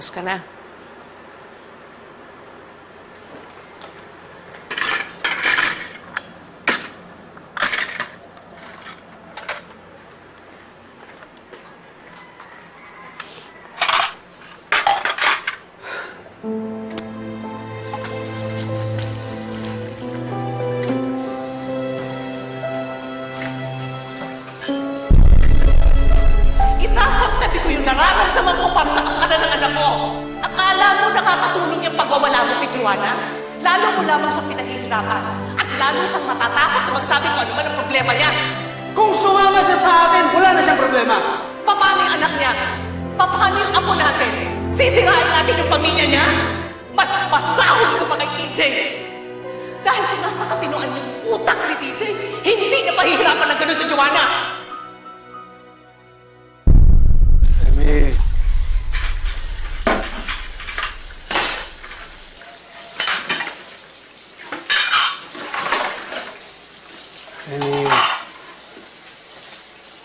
Tapos ka na. Isasasabi ko yung nararamdaman mo para sa kakana ng anak mo. Akala mo nakakatulong yung pagwawala mo kay Joanna? Lalo mo lamang siyang pinahihirapan. At lalo siyang matatakot na magsabi ko ano man ang problema niya. Kung sumama siya sa atin, wala na siyang problema. Paano yung anak niya? Paano yung apo natin? Sisirain natin yung pamilya niya? Mas masahod ka pa kay TJ. Dahil kung nasa katinoan yung utak ni TJ, hindi na pahihirapan ng ganun si Joanna. Amy. Amy.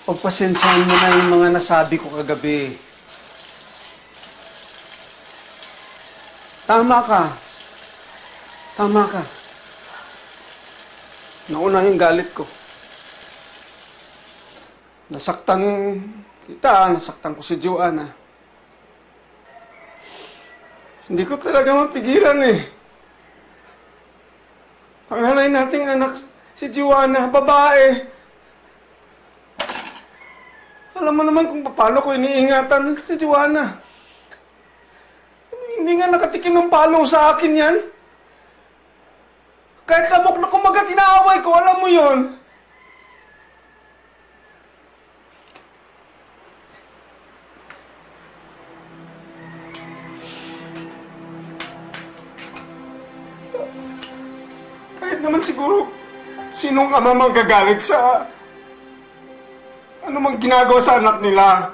Pagpasensyahan mo na yung mga nasabi ko kagabi. Tama ka. Tama ka. Nauna yung galit ko. Nasaktan kita, nasaktan ko si Joanna. Hindi ko talaga mapigilan eh. Panganay nating anak si Joanna, babae. Alam mo naman kung paano ko iniingatan si Joanna. Hindi nga nakatikim ng palo sa akin yan. Kahit lamok na kumagat, inaaway ko, alam mo yon. Kahit naman siguro, sinong ama magagalit sa ano mang ginagawa sa anak nila.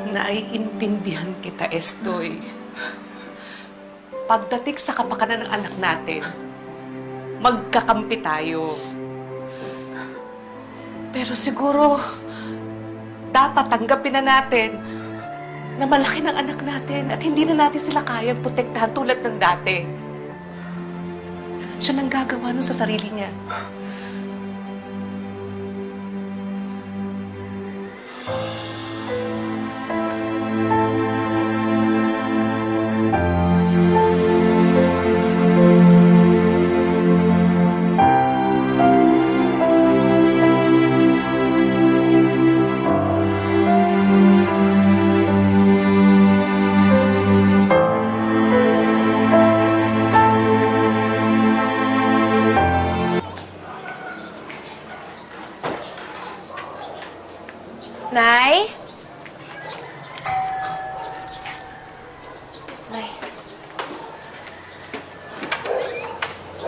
Naiintindihan kita, Estoy. Pagdating sa kapakanan ng anak natin, magkakampi tayo. Pero siguro, dapat tanggapin na natin na malaki ng anak natin at hindi na natin sila kayang protektahan tulad ng dati. Siya nang gagawa nun sa sarili niya. Nay? Nay.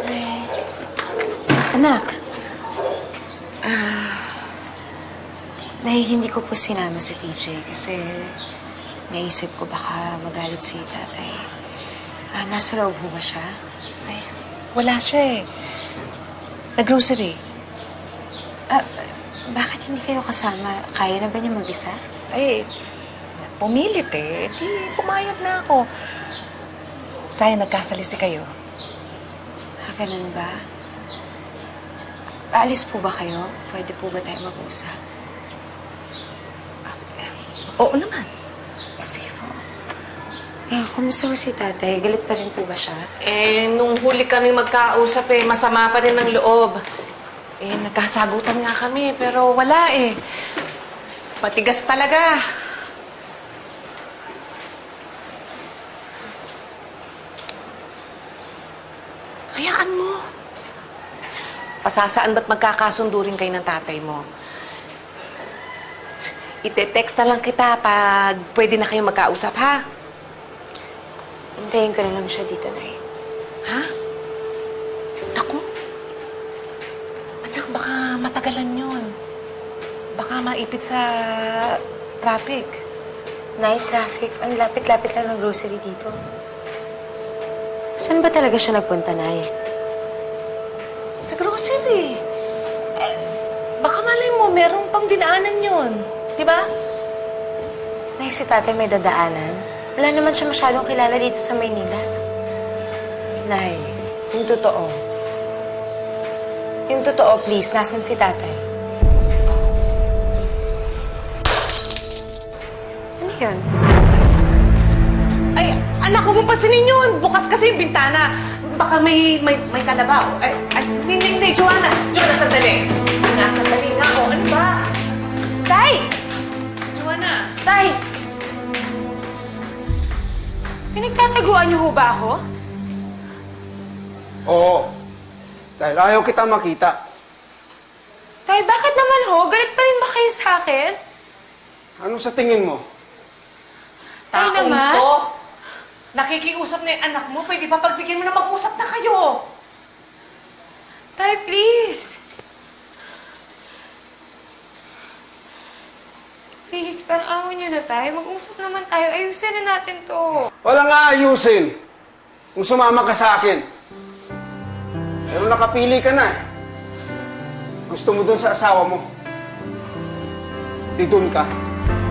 Nay. Anak. Nay, hindi ko po sinama si TJ kasi naisip ko baka magalit si tatay. Nasa loob ho ba siya? Ay, wala siya eh. Nag-grocery. Bakit hindi kayo kasama? Kaya na ba niya mag-isa? Ay, pumilit eh. Di, pumayag na ako. Sayang nagkasalisi kayo. Ganun ba? Aalis po ba kayo? Pwede po ba tayo mag-usap? Oo naman. Sige po. Kumusta po si tatay? Galit pa rin po ba siya? Nung huli kami magkausap masama pa rin ang loob. Nagkasagutan nga kami, pero wala Matigas talaga. Hayaan mo. Pasasaan ba't magkakasundo rin kayo ng tatay mo? Ite-text na lang kita pag pwede na kayo magkausap, ha? Hintayin ko na lang siya dito, Nay. Ha? Naku. Anak, baka matagalan yun. Baka maipit sa traffic. Night traffic. Ang lapit-lapit lang ng grocery dito. Saan ba talaga siya nagpunta, Nay? Sa grocery. Eh, baka malay mo, merong pang dinaanan yun. Di ba? Nay, si tatay may dadaanan. Wala naman siya masyadong kilala dito sa Maynila. Nay, yung totoo. Yung totoo, please. Nasaan si tatay? Ano yun? Ay, anak, huwag mong pansinin yun. Bukas kasi yung bintana. Baka may kalabaw. Ay, hindi, Joanna. Joanna, sandali. Ingat, sandali nga. O, ano ba? Tay! Joanna. Tay! Pinagtataguan niyo ho ba ako? Oo. Dahil ayaw kita makita. Tay, bakit naman ho? Galit pa rin ba kayo sa akin? Ano sa tingin mo? Tay Taong naman. to. Nakikiusap na yung anak mo. Pwede ba pagbigyan mo na mag-usap na kayo? Tay, please. Please, parang awin niyo na tayo. Mag-usap naman tayo. Ayusin na natin to. Walang aayusin kung sumama ka sa akin. Pero nakapili ka na eh. Gusto mo dun sa asawa mo. Di dun ka.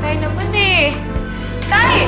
Tay naman eh. Tay!